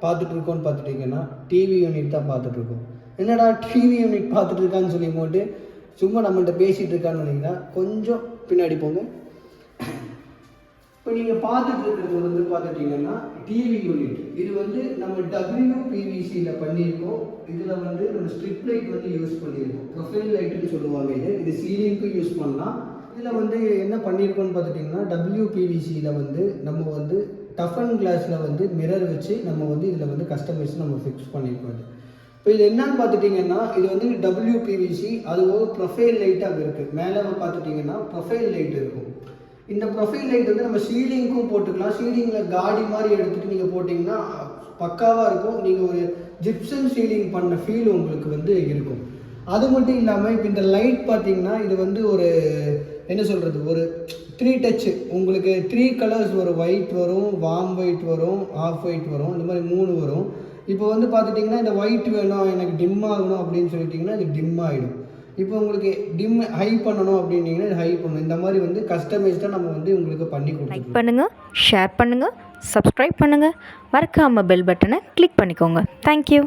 பார்த்துட்ருக்கோன்னு பார்த்துட்டிங்கன்னா TV unit தான் பார்த்துட்ருக்கோம். என்னடா டிவி யூனிட் பார்த்துட்டு இருக்கான்னு சொல்லி போட்டு சும்மா நம்மள்கிட்ட பேசிகிட்டு இருக்கான்னு சொன்னீங்கன்னா கொஞ்சம் பின்னாடி போங்க. இப்போ நீங்கள் பார்த்துட்டு இருக்கிறது பார்த்துட்டிங்கன்னா டிவி யூனிட். இது நம்ம WPVCயில் பண்ணியிருக்கோம். இதில் நம்ம ஸ்ட்ரிப் லைட் யூஸ் பண்ணியிருக்கோம். ப்ரொஃபைல் லைட்டுன்னு சொல்லுவாங்க. இது சீலிங்க்கும் யூஸ் பண்ணலாம். இதில் என்ன பண்ணியிருக்கோன்னு பார்த்துட்டிங்கன்னா WPVCயில் நம்ம டஃபன் கிளாஸில் மிரர் வச்சு நம்ம இதில் கஸ்டமைஸ் நம்ம ஃபிக்ஸ் பண்ணியிருக்கோம். இப்போ இது என்னன்னு பார்த்துட்டிங்கன்னா இது WPVC, அது ஒரு ப்ரொஃபைல் லைட் அங்கே இருக்குது. மேலே பார்த்துட்டிங்கன்னா ப்ரொஃபைல் லைட் இருக்கும். இந்த ப்ரொஃபைல் லைட் நம்ம சீலிங்க்கும் போட்டுக்கலாம். சீலிங்கில் காடி மாதிரி எடுத்துகிட்டு நீங்கள் போட்டிங்கன்னா பக்காவாக இருக்கும். நீங்கள் ஒரு ஜிப்சன் சீலிங் பண்ண ஃபீல் உங்களுக்கு இருக்கும். அது மட்டும் இல்லாமல் இப்போ இந்த லைட் பார்த்தீங்கன்னா இது ஒரு என்ன சொல்கிறது, ஒரு 3 டச்சு. உங்களுக்கு 3 கலர்ஸ் வரும். ஒயிட் வரும், வார்ம் ஒயிட் வரும், ஆஃப் ஒயிட் வரும், இந்த மாதிரி 3 வரும். இப்போ பார்த்துட்டிங்கன்னா இந்த ஒயிட் வேணும், எனக்கு டிம் ஆகணும் அப்படின்னு சொல்லிட்டிங்கன்னா இது டிம் ஆகிடும். இப்போ உங்களுக்கு டிம் ஹை பண்ணணும் அப்படின்னீங்கன்னா இது ஹை பண்ணணும். இந்த மாதிரி கஸ்டமைஸ்டாக நம்ம உங்களுக்கு பண்ணி கொடுப்போம். லைக் பண்ணுங்கள், ஷேர் பண்ணுங்கள், சப்ஸ்கிரைப் பண்ணுங்கள், மறக்காமல் பெல் பட்டனை கிளிக் பண்ணிக்கோங்க. தேங்க்யூ.